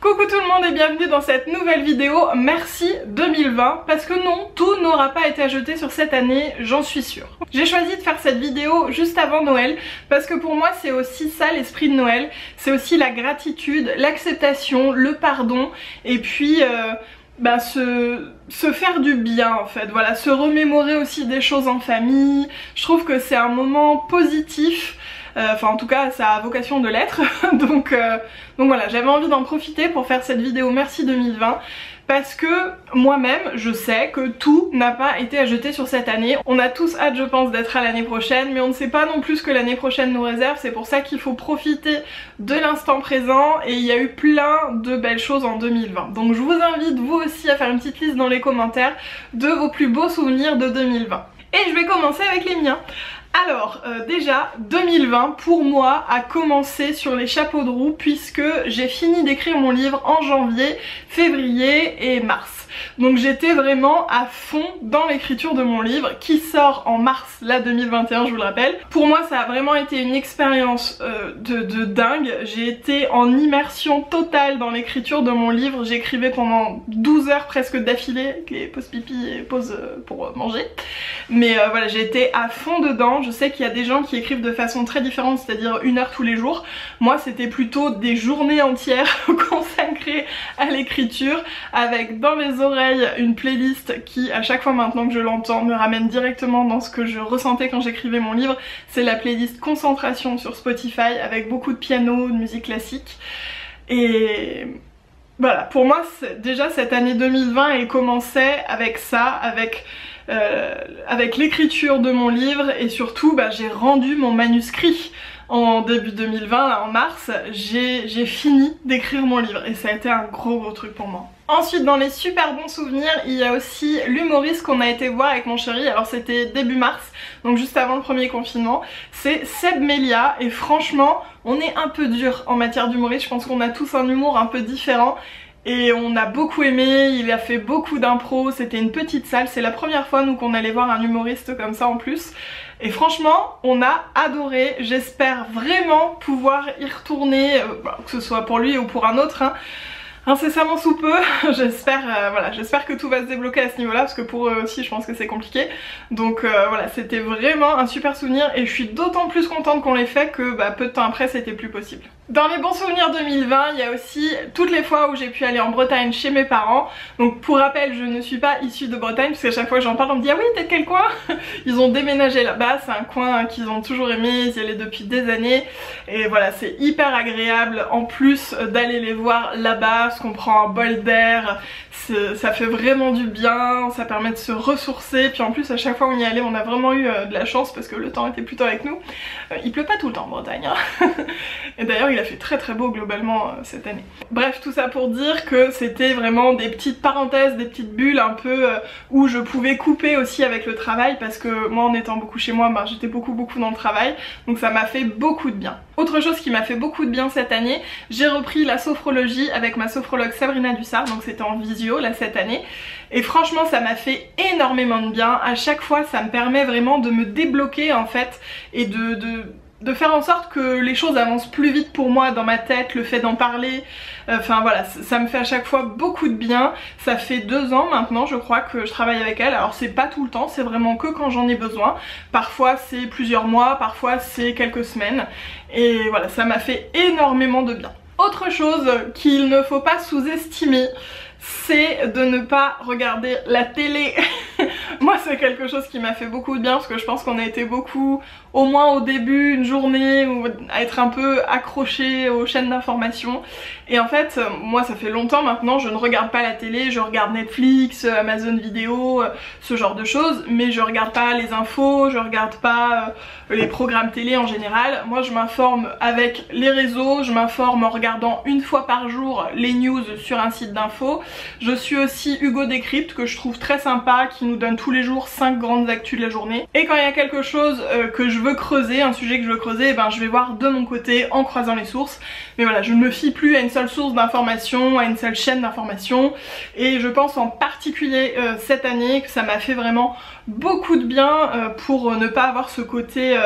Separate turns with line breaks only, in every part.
Coucou tout le monde et bienvenue dans cette nouvelle vidéo. Merci 2020, parce que non, tout n'aura pas été à jeter sur cette année, j'en suis sûre. J'ai choisi de faire cette vidéo juste avant Noël parce que pour moi c'est aussi ça l'esprit de Noël, c'est aussi la gratitude, l'acceptation, le pardon et puis se faire du bien en fait, voilà, se remémorer aussi des choses en famille. Je trouve que c'est un moment positif. Enfin en tout cas ça a vocation de l'être donc voilà, j'avais envie d'en profiter pour faire cette vidéo merci 2020 parce que moi-même je sais que tout n'a pas été à jeter sur cette année. On a tous hâte je pense d'être à l'année prochaine, mais on ne sait pas non plus ce que l'année prochaine nous réserve. C'est pour ça qu'il faut profiter de l'instant présent et il y a eu plein de belles choses en 2020. Donc je vous invite vous aussi à faire une petite liste dans les commentaires de vos plus beaux souvenirs de 2020. Et je vais commencer avec les miens. Alors déjà 2020 pour moi a commencé sur les chapeaux de roue puisque j'ai fini d'écrire mon livre en janvier, février et mars. Donc j'étais vraiment à fond dans l'écriture de mon livre qui sort en mars là 2021, je vous le rappelle. Pour moi ça a vraiment été une expérience de dingue. J'ai été en immersion totale dans l'écriture de mon livre. J'écrivais pendant 12 heures presque d'affilée avec les pauses pipi et pauses pour manger. Mais voilà, j'ai été à fond dedans. Je sais qu'il y a des gens qui écrivent de façon très différente, c'est-à-dire 1 heure tous les jours. Moi c'était plutôt des journées entières consacrées à l'écriture avec dans les oreilles une playlist qui à chaque fois maintenant que je l'entends me ramène directement dans ce que je ressentais quand j'écrivais mon livre. C'est la playlist Concentration sur Spotify avec beaucoup de piano, de musique classique. Et voilà, pour moi déjà cette année 2020 elle commençait avec ça, avec l'écriture de mon livre et surtout j'ai rendu mon manuscrit en début 2020, là en mars, j'ai fini d'écrire mon livre et ça a été un gros truc pour moi. Ensuite dans les super bons souvenirs il y a aussi l'humoriste qu'on a été voir avec mon chéri, alors c'était début mars, donc juste avant le premier confinement, c'est Seb Melia et franchement on est un peu dur en matière d'humoriste, je pense qu'on a tous un humour un peu différent. Et on a beaucoup aimé, il a fait beaucoup d'impro, c'était une petite salle, c'est la première fois nous qu'on allait voir un humoriste comme ça en plus. Et franchement, on a adoré, j'espère vraiment pouvoir y retourner, que ce soit pour lui ou pour un autre, incessamment sous peu. J'espère voilà, j'espère que tout va se débloquer à ce niveau là parce que pour eux aussi je pense que c'est compliqué. Donc voilà, c'était vraiment un super souvenir et je suis d'autant plus contente qu'on l'ait fait que peu de temps après c'était plus possible. Dans les bons souvenirs 2020 il y a aussi toutes les fois où j'ai pu aller en Bretagne chez mes parents. Donc pour rappel je ne suis pas issue de Bretagne parce qu'à chaque fois que j'en parle on me dit ah oui t'es de quel coin. Ils ont déménagé là-bas, c'est un coin qu'ils ont toujours aimé, ils y allaient depuis des années. Et voilà, c'est hyper agréable en plus d'aller les voir là-bas. Qu'on prend un bol d'air, ça fait vraiment du bien, ça permet de se ressourcer, puis en plus à chaque fois où on y allait on a vraiment eu de la chance parce que le temps était plutôt avec nous. Il pleut pas tout le temps en Bretagne et d'ailleurs il a fait très beau globalement cette année. Bref, tout ça pour dire que c'était vraiment des petites parenthèses, des petites bulles un peu où je pouvais couper aussi avec le travail parce que moi en étant beaucoup chez moi j'étais beaucoup dans le travail, donc ça m'a fait beaucoup de bien. Autre chose qui m'a fait beaucoup de bien cette année, j'ai repris la sophrologie avec ma sophrologue Sabrina Dussard, donc c'était en visio là cette année. Et franchement ça m'a fait énormément de bien, à chaque fois ça me permet vraiment de me débloquer en fait et de faire en sorte que les choses avancent plus vite pour moi dans ma tête, le fait d'en parler, enfin voilà, ça me fait à chaque fois beaucoup de bien. Ça fait 2 ans maintenant je crois que je travaille avec elle, alors c'est pas tout le temps, c'est vraiment que quand j'en ai besoin. Parfois c'est plusieurs mois, parfois c'est quelques semaines et voilà, ça m'a fait énormément de bien. Autre chose qu'il ne faut pas sous-estimer, c'est de ne pas regarder la télé. Moi c'est quelque chose qui m'a fait beaucoup de bien parce que je pense qu'on a été beaucoup, au moins au début, une journée, à être un peu accroché aux chaînes d'information. Et en fait, moi ça fait longtemps maintenant, je ne regarde pas la télé, je regarde Netflix, Amazon Vidéo, ce genre de choses, mais je regarde pas les infos, je regarde pas les programmes télé en général. Moi je m'informe avec les réseaux, je m'informe en regardant 1 fois par jour les news sur un site d'info. Je suis aussi Hugo Décrypte que je trouve très sympa, qui nous donne tous les jours 5 grandes actus de la journée. Et quand il y a quelque chose que je veux creuser, un sujet que je veux creuser, je vais voir de mon côté en croisant les sources. Mais voilà, je ne me fie plus à une seule source d'information, à une seule chaîne d'information. Et je pense en particulier cette année que ça m'a fait vraiment beaucoup de bien pour ne pas avoir ce côté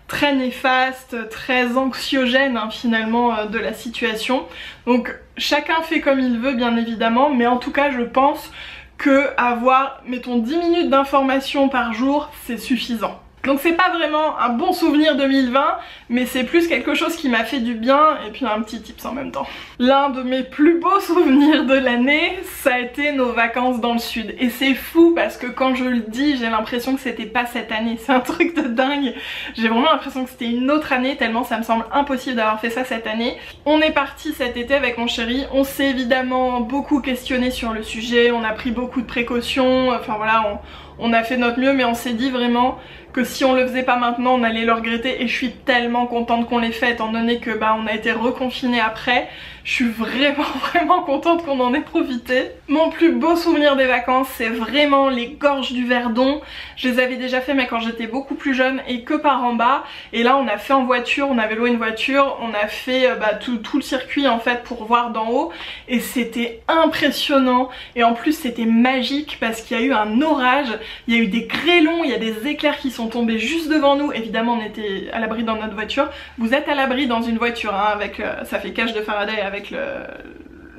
très néfaste, très anxiogène hein, finalement de la situation. Donc chacun fait comme il veut bien évidemment, mais en tout cas je pense que avoir, mettons 10 minutes d'information par jour, c'est suffisant. Donc c'est pas vraiment un bon souvenir 2020, mais c'est plus quelque chose qui m'a fait du bien, et puis un petit tips en même temps. L'un de mes plus beaux souvenirs de l'année, ça a été nos vacances dans le sud. Et c'est fou parce que quand je le dis, j'ai l'impression que c'était pas cette année, c'est un truc de dingue. J'ai vraiment l'impression que c'était une autre année, tellement ça me semble impossible d'avoir fait ça cette année. On est parti cet été avec mon chéri, on s'est évidemment beaucoup questionné sur le sujet, on a pris beaucoup de précautions, enfin voilà, on a fait notre mieux, mais on s'est dit vraiment que si on le faisait pas maintenant on allait le regretter, et je suis tellement contente qu'on l'ait fait étant donné que bah on a été reconfinés après. Je suis vraiment contente qu'on en ait profité. Mon plus beau souvenir des vacances, c'est vraiment les gorges du Verdon. Je les avais déjà fait mais quand j'étais beaucoup plus jeune et que par en bas, et là on a fait en voiture, on avait loué une voiture, on a fait tout le circuit en fait pour voir d'en haut, et c'était impressionnant, et en plus c'était magique parce qu'il y a eu un orage, il y a eu des grêlons, il y a des éclairs qui sont tombés juste devant nous. Évidemment on était à l'abri dans notre voiture, vous êtes à l'abri dans une voiture hein, avec ça fait cage de Faraday avec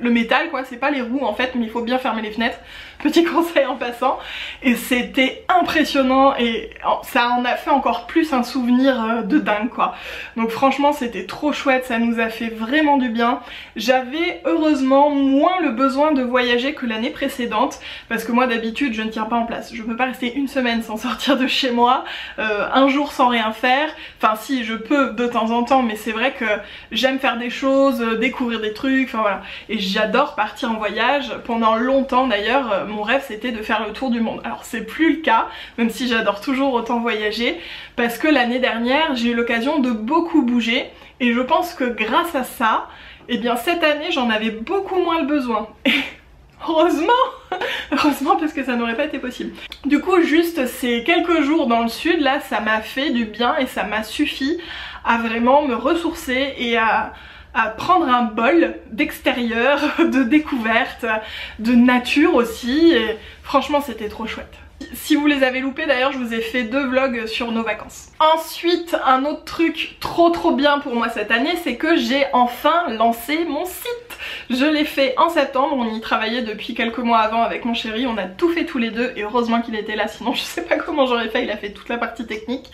le métal quoi, c'est pas les roues en fait, mais il faut bien fermer les fenêtres, petit conseil en passant. Et c'était impressionnant et ça en a fait encore plus un souvenir de dingue quoi. Donc franchement c'était trop chouette, ça nous a fait vraiment du bien. J'avais heureusement moins le besoin de voyager que l'année précédente, parce que moi d'habitude je ne tiens pas en place, je peux pas rester une semaine sans sortir de chez moi, un jour sans rien faire, enfin si je peux de temps en temps, mais c'est vrai que j'aime faire des choses, découvrir des trucs, enfin voilà, et j'adore partir en voyage. Pendant longtemps d'ailleurs mon rêve c'était de faire le tour du monde. Alors c'est plus le cas, même si j'adore toujours autant voyager, parce que l'année dernière j'ai eu l'occasion de beaucoup bouger, et je pense que grâce à ça, eh bien cette année j'en avais beaucoup moins le besoin. Et heureusement, heureusement parce que ça n'aurait pas été possible. Du coup juste ces quelques jours dans le sud là, ça m'a fait du bien et ça m'a suffi à vraiment me ressourcer et à prendre un bol d'extérieur, de découverte, de nature aussi, et franchement c'était trop chouette. Si vous les avez loupés d'ailleurs, je vous ai fait 2 vlogs sur nos vacances. Ensuite, un autre truc trop bien pour moi cette année, c'est que j'ai enfin lancé mon site. Je l'ai fait en septembre, on y travaillait depuis quelques mois avant avec mon chéri, on a tout fait tous les deux, et heureusement qu'il était là, sinon je sais pas comment j'aurais fait, il a fait toute la partie technique.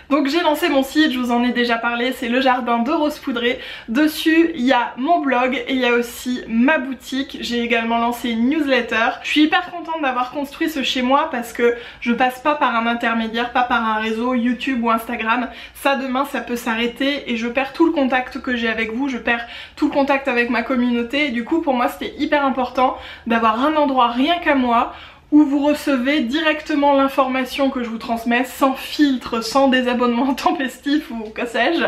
Donc j'ai lancé mon site, je vous en ai déjà parlé, c'est Le Jardin de Rose Poudrée. Dessus il y a mon blog et il y a aussi ma boutique. J'ai également lancé une newsletter. Je suis hyper contente d'avoir construit ce chez moi parce que je passe pas par un intermédiaire, pas par un réseau YouTube ou Instagram. Ça demain ça peut s'arrêter et je perds tout le contact que j'ai avec vous, je perds tout le contact avec ma communauté, et du coup pour moi c'était hyper important d'avoir un endroit rien qu'à moi où vous recevez directement l'information que je vous transmets, sans filtre, sans désabonnement tempestif ou que sais-je.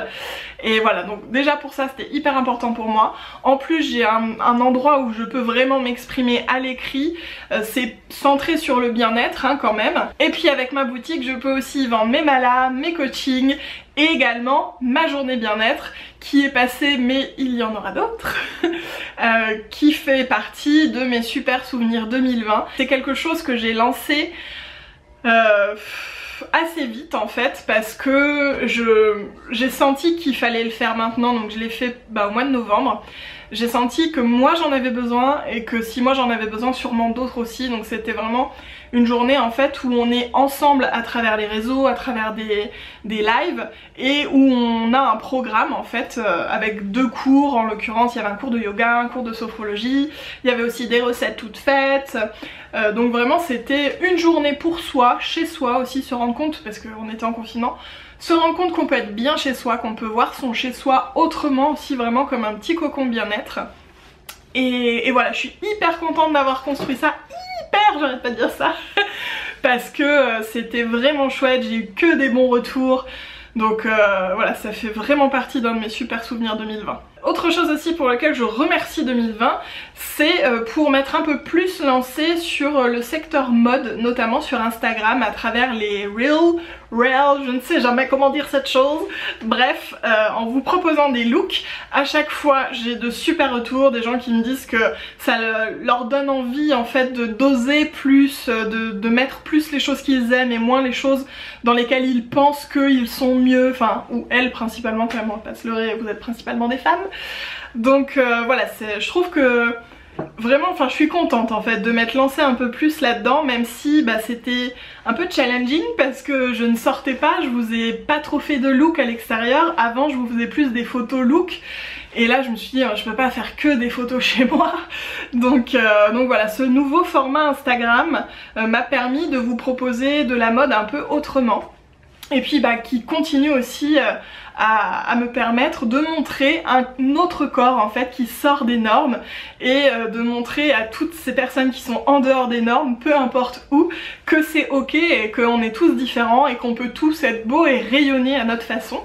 Et voilà, donc déjà pour ça c'était hyper important pour moi. En plus j'ai un endroit où je peux vraiment m'exprimer à l'écrit, c'est centré sur le bien-être hein, quand même. Et puis avec ma boutique je peux aussi vendre mes malas, mes coachings, et également ma journée bien-être qui est passée, mais il y en aura d'autres, qui fait partie de mes super souvenirs 2020. C'est quelque chose que j'ai lancé assez vite en fait, parce que j'ai senti qu'il fallait le faire maintenant, donc je l'ai fait au mois de novembre. J'ai senti que moi j'en avais besoin, et que si moi j'en avais besoin, sûrement d'autres aussi, donc c'était vraiment une journée en fait où on est ensemble à travers les réseaux, à travers des lives, et où on a un programme en fait avec 2 cours. En l'occurrence il y avait un cours de yoga, un cours de sophrologie, il y avait aussi des recettes toutes faites, donc vraiment c'était une journée pour soi, chez soi aussi, se rendre compte, parce qu'on était en confinement, se rendre compte qu'on peut être bien chez soi, qu'on peut voir son chez soi autrement aussi, vraiment comme un petit cocon bien-être. Et voilà, je suis hyper contente d'avoir construit ça, j'arrête pas de dire ça, parce que c'était vraiment chouette, j'ai eu que des bons retours. Donc voilà, ça fait vraiment partie d'un de mes super souvenirs 2020. Autre chose aussi pour laquelle je remercie 2020, c'est pour m'être un peu plus lancée sur le secteur mode, notamment sur Instagram à travers les Reels, je ne sais jamais comment dire cette chose, bref, en vous proposant des looks. À chaque fois j'ai de super retours, des gens qui me disent que ça leur donne envie en fait de doser plus, de mettre plus les choses qu'ils aiment et moins les choses dans lesquelles ils pensent qu'ils sont mieux, enfin, ou elles principalement, quand même on va pas se leurrer, vous êtes principalement des femmes. Donc voilà, je trouve que vraiment, enfin je suis contente en fait de m'être lancée un peu plus là-dedans, même si bah, c'était un peu challenging parce que je ne sortais pas, je vous ai pas trop fait de look à l'extérieur. Avant je vous faisais plus des photos look et là je me suis dit je peux pas faire que des photos chez moi. Donc voilà, ce nouveau format Instagram m'a permis de vous proposer de la mode un peu autrement. Et puis bah, qui continue aussi à me permettre de montrer un autre corps en fait qui sort des normes et de montrer à toutes ces personnes qui sont en dehors des normes, peu importe où, que c'est ok et qu'on est tous différents et qu'on peut tous être beaux et rayonner à notre façon.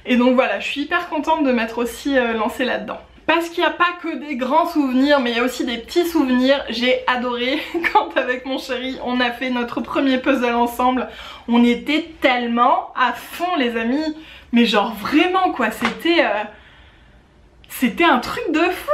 Et donc voilà, je suis hyper contente de m'être aussi lancée là-dedans. Parce qu'il n'y a pas que des grands souvenirs, mais il y a aussi des petits souvenirs. J'ai adoré quand avec mon chéri on a fait notre premier puzzle ensemble. On était tellement à fond les amis, mais genre vraiment quoi, c'était un truc de fou.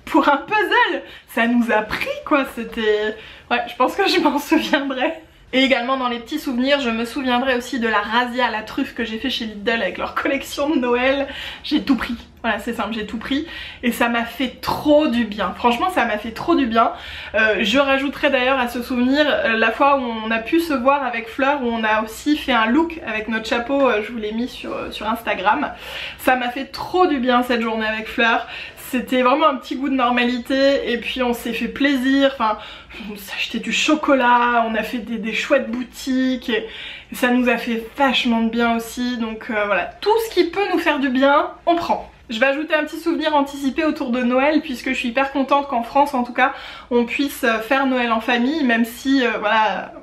Pour un puzzle, ça nous a pris quoi, c'était... Ouais, je pense que je m'en souviendrai. Et également dans les petits souvenirs, je me souviendrai aussi de la razzia à la truffe que j'ai fait chez Lidl avec leur collection de Noël. J'ai tout pris, voilà c'est simple, j'ai tout pris et ça m'a fait trop du bien. Franchement ça m'a fait trop du bien. Je rajouterai d'ailleurs à ce souvenir la fois où on a pu se voir avec Fleur, où on a aussi fait un look avec notre chapeau, je vous l'ai mis sur Instagram. Ça m'a fait trop du bien cette journée avec Fleur. C'était vraiment un petit goût de normalité et puis on s'est fait plaisir, enfin on s'est acheté du chocolat, on a fait des chouettes boutiques et ça nous a fait vachement de bien aussi. Donc voilà, tout ce qui peut nous faire du bien, on prend. Je vais ajouter un petit souvenir anticipé autour de Noël puisque je suis hyper contente qu'en France en tout cas on puisse faire Noël en famille, même si voilà...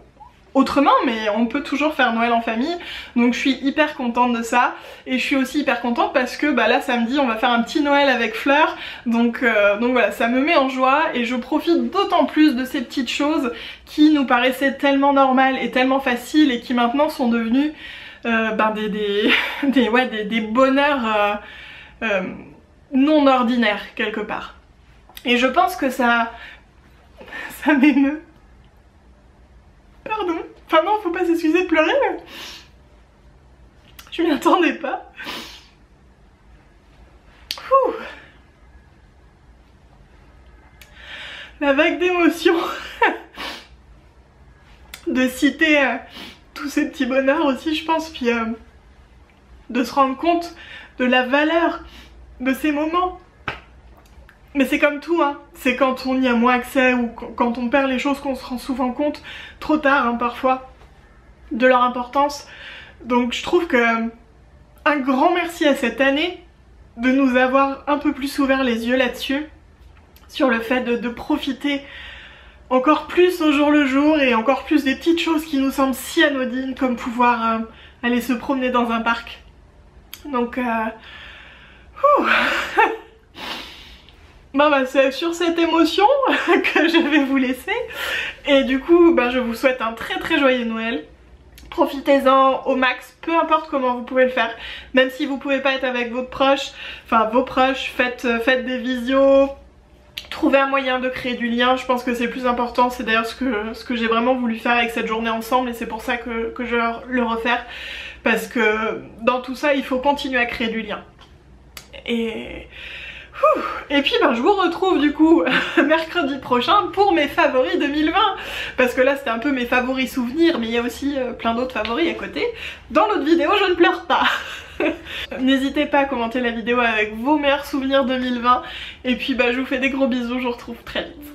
autrement, mais on peut toujours faire Noël en famille, donc je suis hyper contente de ça. Et je suis aussi hyper contente parce que bah là samedi on va faire un petit Noël avec Fleur, donc voilà, ça me met en joie et je profite d'autant plus de ces petites choses qui nous paraissaient tellement normales et tellement faciles et qui maintenant sont devenues des bonheurs non ordinaires quelque part. Et je pense que ça m'émeut. Pardon. Enfin non, faut pas s'excuser de pleurer, mais... je m'y attendais pas. Ouh. La vague d'émotions de citer tous ces petits bonheurs aussi, je pense, puis de se rendre compte de la valeur de ces moments. Mais c'est comme tout, hein. C'est quand on y a moins accès ou quand on perd les choses qu'on se rend souvent compte, trop tard hein, parfois, de leur importance. Donc je trouve que un grand merci à cette année de nous avoir un peu plus ouvert les yeux là-dessus, sur le fait de profiter encore plus au jour le jour et encore plus des petites choses qui nous semblent si anodines comme pouvoir aller se promener dans un parc. Donc bon bah c'est sur cette émotion que je vais vous laisser et du coup bah, je vous souhaite un très joyeux Noël. Profitez-en au max, peu importe comment vous pouvez le faire, même si vous pouvez pas être avec votre proche, enfin vos proches, faites des visios, trouvez un moyen de créer du lien. Je pense que c'est le plus important, c'est d'ailleurs ce que j'ai vraiment voulu faire avec cette journée ensemble et c'est pour ça que je vais le refaire, parce que dans tout ça il faut continuer à créer du lien. Et puis ben, je vous retrouve du coup mercredi prochain pour mes favoris 2020, parce que là c'était un peu mes favoris souvenirs, mais il y a aussi plein d'autres favoris à côté. Dans l'autre vidéo je ne pleure pas. N'hésitez pas à commenter la vidéo avec vos meilleurs souvenirs 2020 et puis bah, je vous fais des gros bisous, je vous retrouve très vite.